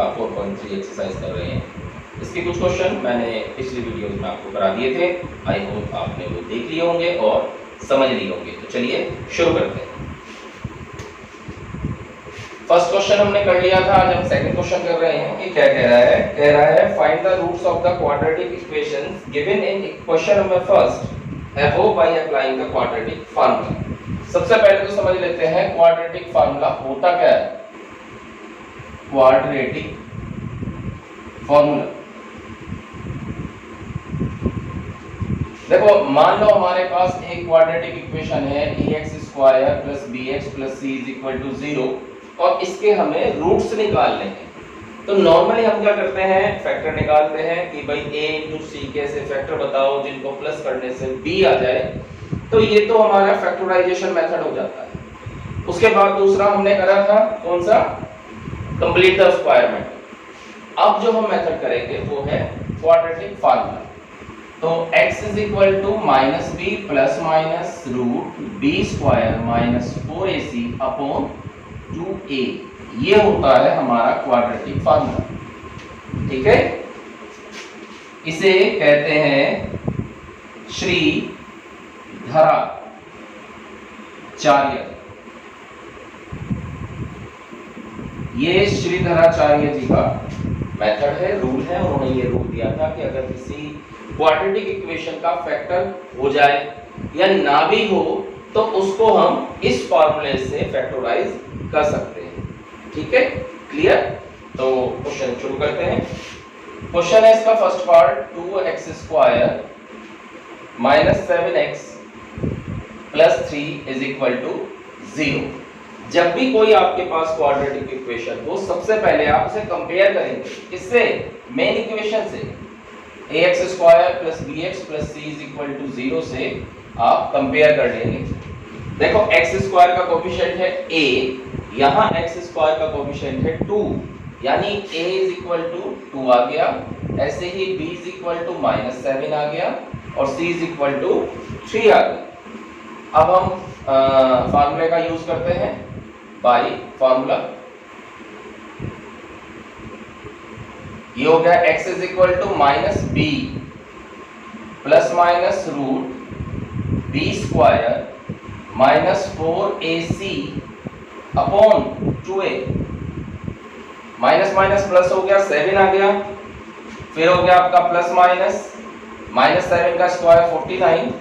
का 4.3 एक्सरसाइज कर रहे हैं। इसके कुछ क्वेश्चन मैंने पिछली वीडियोस में आपको करा दिए थे। आई होप आपने वो देख लिए होंगे और समझ लिए होंगे। तो चलिए शुरू करते हैं। फर्स्ट क्वेश्चन हमने कर लिया था। आज हम सेकंड क्वेश्चन कर रहे हैं कि क्या कह रहा है find the roots of the quadratic equations given in question number first above by applying the quadratic formula. सबसे पहले तो समझ लेते हैं क्वाड्रेटिक फार्मूला होता क्या है। क्वाड्रेटिक फार्मूला देखो, मान लो हमारे पास एक क्वाड्रेटिक इक्वेशन है ax² + bx + c = 0 और इसके हमें रूट्स निकालने हैं। तो नॉर्मली हम क्या करते हैं, फैक्टर निकालते हैं कि भाई a × c के ऐसे फैक्टर बताओ जिनको प्लस करने से b आ जाए। तो ये तो हमारा फैक्टराइजेशन मेथड हो जाता है। उसके बाद दूसरा हमने करा था कौन सा, कंप्लीट द स्क्वायर मेथड। अब जो हम मेथड करेंगे वो है क्वाड्रेटिक फार्मूला। तो x = -b ± √b² - 4ac/2a ये होता है हमारा क्वाड्रेटिक फार्मूला। ठीक है, इसे कहते हैं श्रीधराचार्य। ये श्रीधराचार्य जी का मेथड है, रूल है। उन्होंने ये रूल दिया था कि अगर किसी क्वाड्रेटिक इक्वेशन का फैक्टर हो जाए या ना भी हो तो उसको हम इस फार्मूले से फैक्टराइज कर सकते हैं। ठीक है, क्लियर। तो क्वेश्चन शुरू करते हैं। क्वेश्चन है इसका फर्स्ट पार्ट 2x² - 7x + 3 = 0। जब भी कोई आपके पास क्वाड्रेटिक इक्वेशन हो सबसे पहले आप उसे कंपेयर करेंगे किससे, मेन इक्वेशन से। ax² + bx + c = 0 से आप कंपेयर कर लेंगे। देखो x² का कोएफिशिएंट है a, यहाँ x² का कोएफिशिएंट है 2, यानी a = 2 आ गया। ऐसे ही b = -7 आ गया और c = 3 आ गया। अब हम फार्मूले का यूज करते हैं, बाय फार्मूला। ये हो गया x = -b ± √b² - 4ac/2a। Minus minus plus हो गया, 7 आ गया। फिर हो गया आपका प्लस माइनस, -7 का स्क्वायर 49 -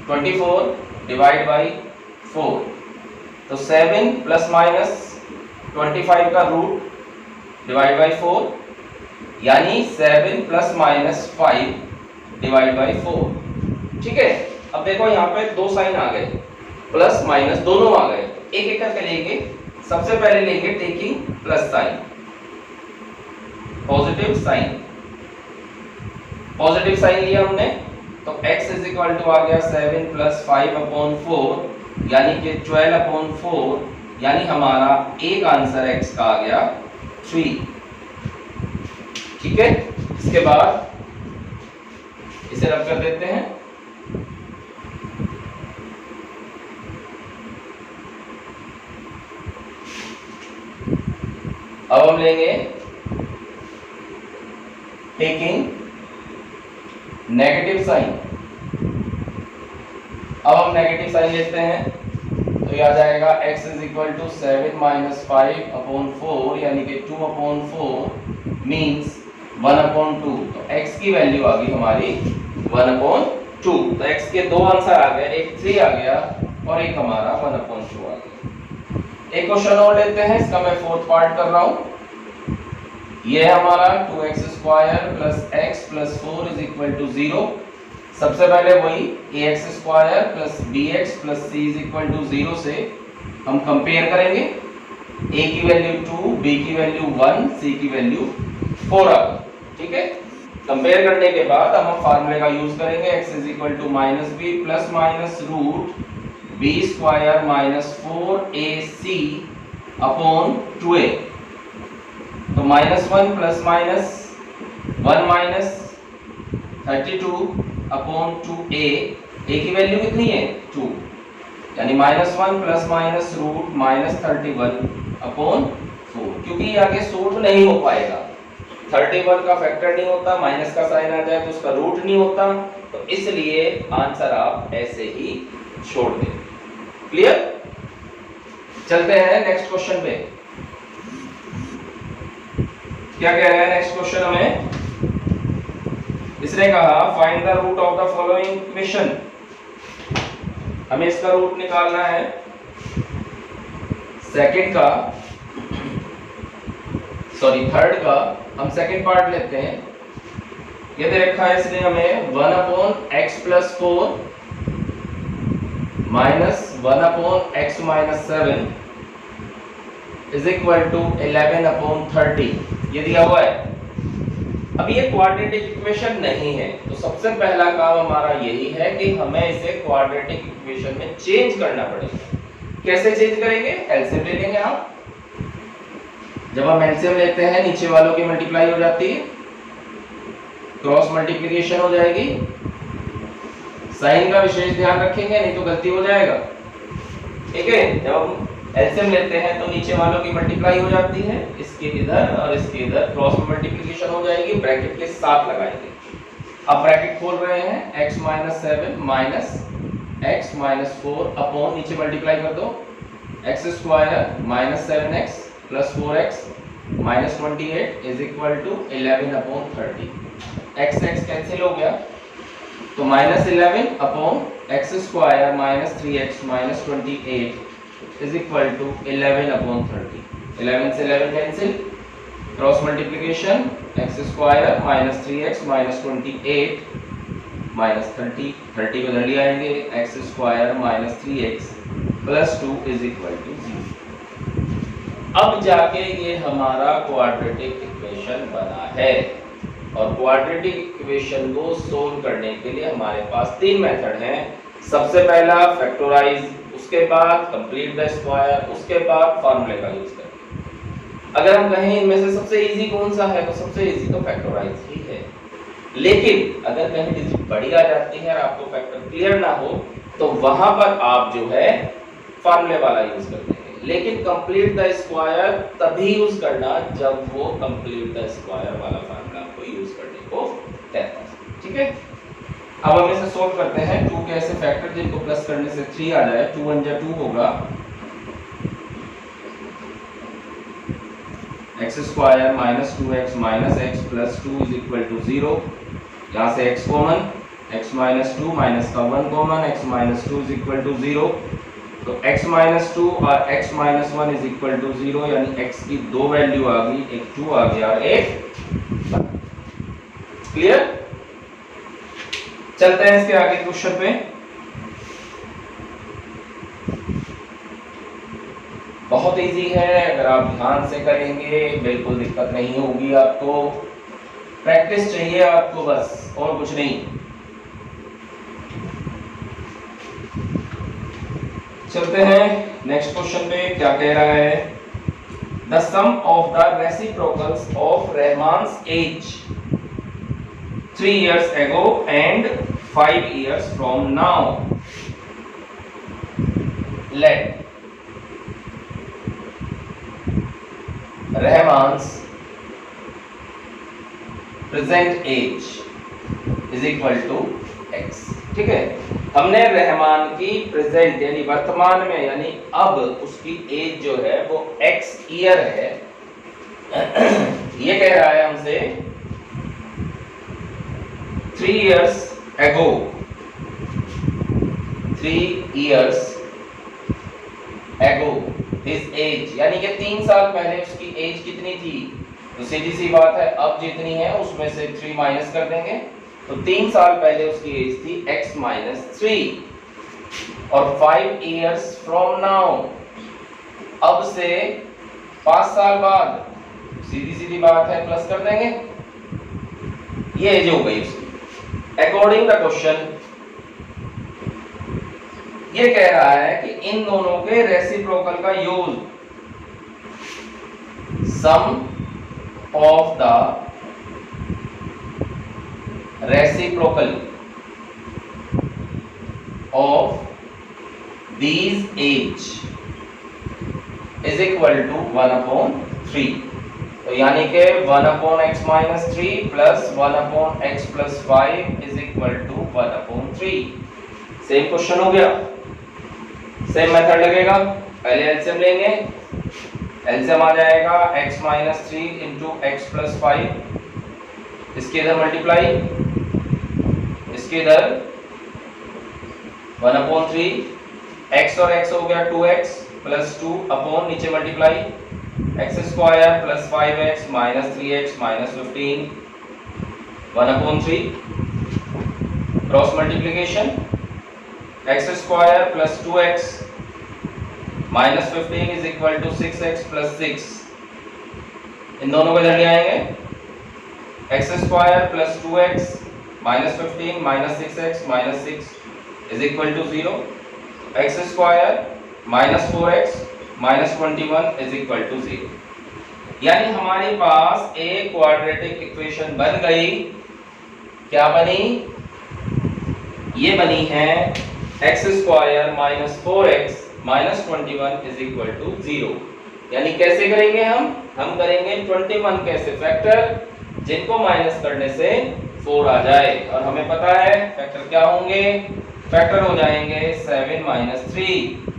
24 / 4। तो 7 ± 25 का रूट / 4, यानी 7 ± 5 / 4। ठीक है, अब देखो यहाँ पे दो साइन आ गए, प्लस माइनस दोनों आ गए। एक एक करके लेंगे। सबसे पहले लेंगे taking plus sign, positive sign. Positive sign लिया हमने तो x = आ गया 7 + 5/4, यानी कि 12/4, यानी हमारा एक आंसर x का आ गया 3। ठीक है, इसके बाद इसे रब कर देते हैं। अब हम लेंगे टेकिंग नेगेटिव साइन। अब हम नेगेटिव साइन लेते हैं तो ये आ जाएगा x = 7 - 5/4, यानी कि 2/4 मींस 1/2। तो x की वैल्यू आ गई हमारी 1/2। तो x के दो आंसर आ गए, एक 3 आ गया और एक हमारा 1/2 आ गया। एक क्वेश्चन और लेते हैं, इसका मैं फोर्थ पार्ट कर रहा हूं। ये हमारा 2x² + x + 4 = 0। सबसे पहले वही ax² + bx + c = 0 से हम कंपेयर करेंगे। a की वैल्यू 2, b की वैल्यू 1, c की वैल्यू 4 आ गई। ठीक है, कंपेयर करने के बाद हम फार्मूले का यूज करेंगे। x = -b ± √b² - 4ac/2a। तो -1 + -1 - 32/2a। a की वैल्यू कितनी है 2, यानी -1 + -√- 31/4। क्योंकि ये आगे सोल्व नहीं हो पाएगा। 31 का फैक्टर नहीं होता, माइनस का साइन आ जाए तो उसका रूट नहीं होता, तो इसलिए आंसर आप ऐसे ही छोड़ दें। क्लियर? चलते हैं नेक्स्ट क्वेश्चन पे। क्या कह रहा है नेक्स्ट क्वेश्चन हमें? इसने कहा find the root of the following equation. हमें इसका रूट निकालना है। थर्ड का हम सेकंड पार्ट लेते हैं। ये दे रखा है इसने हमें 1/x+4 -1/x-7 is equal to 11/30 ये दिया हुआ है। अब ये क्वाड्रेटिक इक्वेशन नहीं है, तो सबसे पहला काम हमारा यही है कि हमें इसे क्वाड्रेटिक इक्वेशन में चेंज करना पड़ेगा। कैसे चेंज करेंगे? एलसीएम ले लेंगे आप। जब हम एलसीएम लेते हैं नीचे वालों की मल्टीप्लाई हो जाती है, क्रॉस मल्टीप्लिकेशन हो जाएगी। साइन का विशेष ध्यान रखेंगे, नहीं तो गलती हो जाएगा। ठीक है, जब हम एलसीएम लेते हैं तो नीचे वालों की मल्टीप्लाई हो जाती है, इसके इधर और इसके इधर क्रॉस मल्टीप्लिकेशन हो जाएगी, ब्रैकेट के साथ लगाएंगे। अब ब्रैकेट खोल रहे हैं, x - 7 माइनस x - 4 अपॉन नीचे मल्टीप्लाई कर दो, x² - 7x + 4x - 28 is equal to 11/30। x cancel हो गया, तो -11 upon x² - 3x - 28 is equal to 11/30। 11 से 11 cancel, cross multiplication, x² - 3x - 28 -30 को इधर ले आएंगे, x² - 3x + 2 is equal to 0। अब जाके ये हमारा क्वाड्रेटिक इक्वेशन बना है। और क्वाड्रेटिक इक्वेशन को सोल्व करने के लिए हमारे पास 3 मेथड हैं। सबसे पहला फैक्टराइज, उसके बाद कंप्लीट द स्क्वायर, उसके बाद फार्मूले का यूज करें। अगर हम कहें इनमें से सबसे इजी कौन सा है, तो सबसे इजी तो फैक्टराइज ही है। लेकिन अगर कहीं डिजिट बड़ी आ जाती है और आपको फैक्टर क्लियर ना हो, तो वहां पर आप जो है फार्मूले वाला यूज करते हैं। लेकिन कंप्लीट द स्क्वायर तभी यूज करना जब वो कंप्लीट द स्क्वायर वाला फार्मूला आपको यूज करने को कहता है। ठीक है, अब हम इसे सोल्व करते हैं। 2 के ऐसे फैक्टर जिनको प्लस करने से 3 आ जाए, 2 × 2 होगा, x² - 2x - x + 2 is equal to 0। यहाँ से x कॉमन, x - 2 माइनस का 1 common, x - 2 is equal to 0। तो x - 2 और x - 1 इज इक्वल टू 0, यानी x की 2 वैल्यू आ गई, एक 2 आ गया और एक 1। क्लियर? चलते हैं इसके आगे क्वेश्चन पे। बहुत इजी है, अगर आप ध्यान से करेंगे बिल्कुल दिक्कत नहीं होगी आपको। प्रैक्टिस चाहिए आपको बस, और कुछ नहीं। चलते हैं नेक्स्ट क्वेश्चन पे। क्या कह रहा है? The sum of the reciprocals of Rahman's age 3 years ago and 5 years from now. Let Rahman's present age is equal to x. ठीक है, हमने रहमान की प्रेजेंट यानी वर्तमान में, यानी अब उसकी एज जो है वो x ईयर है। ये कह रहा है हमसे 3 years ago, 3 years ago his age, यानी कि 3 साल पहले उसकी एज कितनी थी? तो सीधी सी बात है, अब जितनी है उसमें से 3 माइनस कर देंगे, तो 3 साल पहले उसकी एज थी x - 3। और 5 years from now, अब से 5 साल बाद, सीधी सीधी बात है, प्लस कर देंगे, ये एज हो गई उसकी। अकॉर्डिंग द क्वेश्चन ये कह रहा है कि इन दोनों के रेसिप्रोकल का use, sum of the reciprocal of these age is equal to 1/3। तो यानी कि 1/x minus 3 plus 1/x plus 5 is equal to 1/3। Same question हो गया, सेम मेथड लगेगा। पहले एलसीएम लेंगे, एलसीएम आ जाएगा x minus 3 into x plus 5, इसके इधर मल्टीप्लाई, इसके इधर 1/3, x और x हो गया 2x प्लस 2 अपॉन नीचे multiply x square plus 5x minus 3x minus 15 1/3 cross multiplication x square plus 2x minus 15 is equal to 6x plus 6। इन दोनों को इधर ले आएंगे, x square plus 2x minus 15 minus 6x minus 6 is equal to 0, x square minus 4x minus 21 is equal to 0। यानी हमारे पास एक quadratic equation बन गई। क्या बनी? ये बनी है x square minus 4x minus 21 is equal to 0। यानी कैसे करेंगे हम करेंगे 21 कैसे फैक्टर जिनको माइनस करने से 4 आ जाए, और हमें पता है फैक्टर क्या होंगे, फैक्टर हो जाएंगे 7 माइनस 3।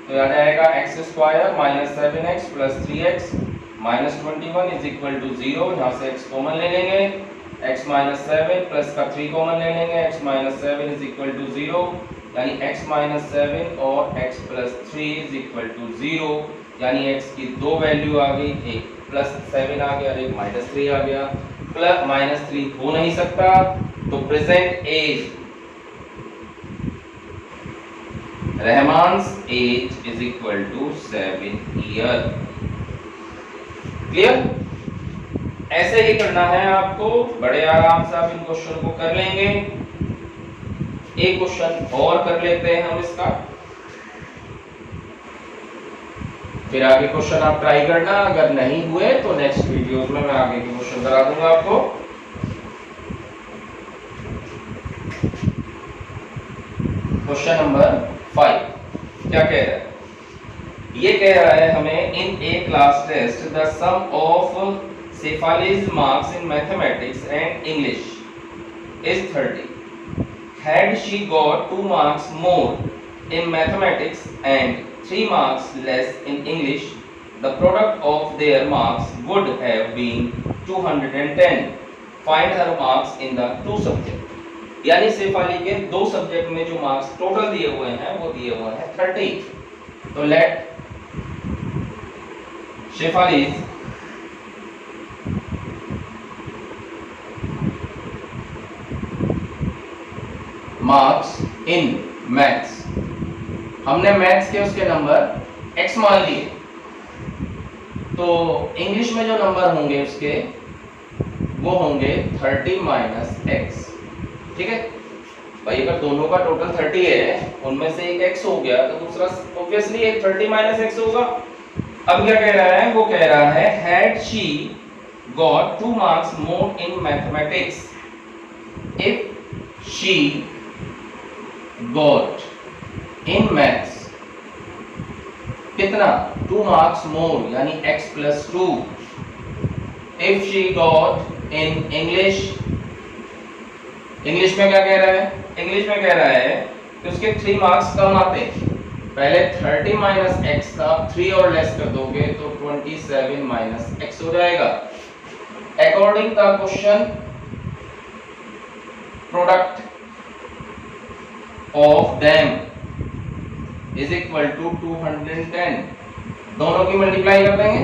तो आ जाएगा x square minus 7x plus 3x minus 21 is equal to 0। यहाँ से x कॉमन ले लेंगे, x माइनस 7 प्लस का 3 कॉमन ले लेंगे, x minus 7 is equal to 0। यानी x माइनस 7 और x plus 3 is equal to 0। यानी x की दो वैल्यू आ गई, एक प्लस 7 आ गया और एक माइनस 3 आ गया। प्लस माइनस 3 हो नहीं सकता, तो present age Rahman's age is equal to 7 year. Clear? ऐसे ही करना है आपको, बड़े आराम से आप इन क्वेश्चन को कर लेंगे। एक क्वेश्चन और कर लेते हैं हम इसका, फिर आगे क्वेश्चन आप ट्राई करना। अगर नहीं हुए तो नेक्स्ट वीडियोस में मैं आगे के क्वेश्चन करा दूंगा आपको। क्वेश्चन नंबर 5 क्या कह रहा है? ये कह रहा है हमें in a class test the sum of Shefali's marks in mathematics and English is 30. Had she got 2 marks more in mathematics and 3 marks less in English, the product of their marks would have been 210. Find her marks in the 2 subjects. यानी शेफाली के 2 subject में जो marks total दिए हुए हैं वो दिए हुए हैं 30। तो late Shefali's marks in maths, हमने मैथ्स के उसके नंबर x मान लिए, तो इंग्लिश में जो नंबर होंगे उसके वो होंगे 30 माइनस x। ठीक है भाई, अगर दोनों का टोटल 30 है, उनमें से एक x हो गया तो दूसरा ऑब्वियसली एक 30 माइनस x होगा। अब क्या कह रहा है? वो कह रहा है had she got 2 marks more in mathematics, if she got in maths कितना 2 marks more यानी x plus 2, if she got in English, English में क्या कह रहा है? इंग्लिश में कह रहा है कि उसके 3 मार्क्स कम आते हैं। पहले 30 माइनस x का 3 और लेस कर दोगे तो 27 माइनस x हो जाएगा। According the question product of them is equal to 210। दोनों की मल्टीप्लाई कर देंगे,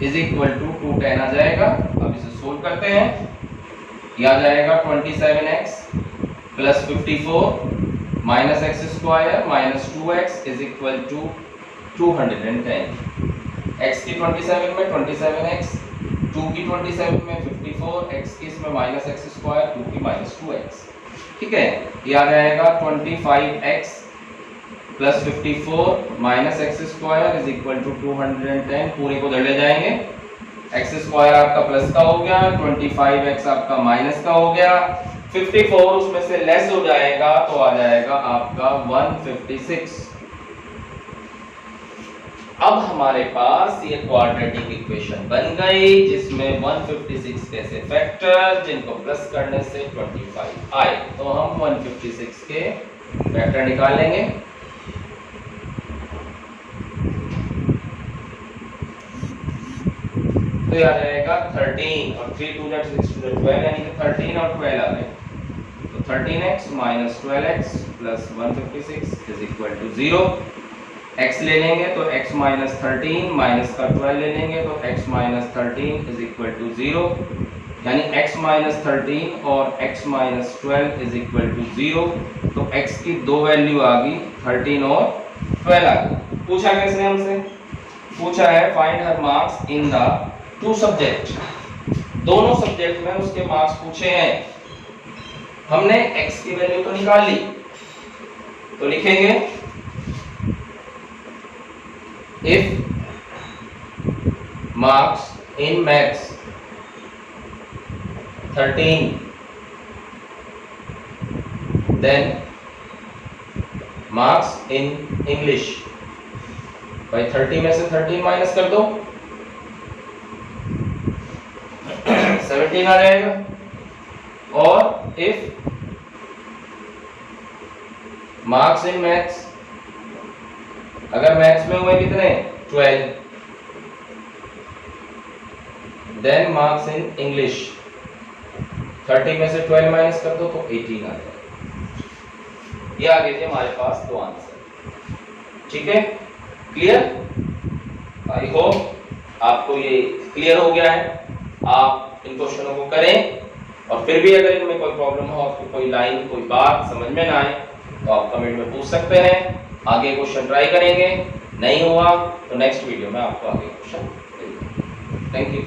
इज इक्वल टू 210 आ जाएगा। अब इसे सोल्व करते हैं। यह आ जाएगा 27x plus 54 minus x square minus 2x is equal to 210। x की 27 में 27x, 2 की 27 में 54, x की इसमें माइनस एक्स स्क्वायर, 2 की माइनस 2x। ठीक है, ये आ जाएगा 25x plus 54 minus x square is equal to 210। पूरे को ले जाएंगे, एक्स स्क्वायर आपका प्लस का हो गया, 25x आपका माइनस का हो गया, 54 उसमें से लेस हो जाएगा तो आ जाएगा आपका 156। अब हमारे पास ये क्वाड्रेटिक इक्वेशन बन गई जिसमें 156 कैसे फैक्टर जिनको प्लस करने से 25 आए। तो हम 156 के फैक्टर निकालेंगे। तो ये आ जाएगा 13 और 3 2 6 2 12 यानी कि 13 और 12 आ गए। तो 13x minus 12x plus 156 is equal to 0। x ले लेंगे तो x माइनस 13 माइनस का 12 ले लेंगे तो x minus 13 is equal to 0, यानी x माइनस 13 और x minus 12 is equal to 0। तो x की दो वैल्यू आ गई, 13 और 12 आ गई। पूछा कैसे हमसे? पूछा है find her marks in the two subject, दोनों सब्जेक्ट में उसके मार्क्स पूछे हैं। हमने x की वैल्यू तो निकाल ली, तो लिखेंगे if marks in maths 13, then marks in English, भाई 30 में से 13 माइनस कर दो 17 आ जाएगा। और if marks in maths, अगर मैथ्स में हुए कितने 12, देन मार्क्स इन इंग्लिश 30 में से 12 माइनस कर दो तो 18 आ जाएगा। ये आ गए थे हमारे पास दो आंसर। ठीक है, क्लियर? आई होप आपको ये क्लियर हो गया है। आप इन क्वेश्चनों को करें और फिर भी अगर इनमें कोई प्रॉब्लम हो, आपको कोई लाइन कोई बात समझ में ना आए तो आप कमेंट में पूछ सकते हैं। आगे क्वेश्चन ट्राई करेंगे, नहीं हुआ तो नेक्स्ट वीडियो में आपको आगे क्वेश्चन देंगे। Thank you.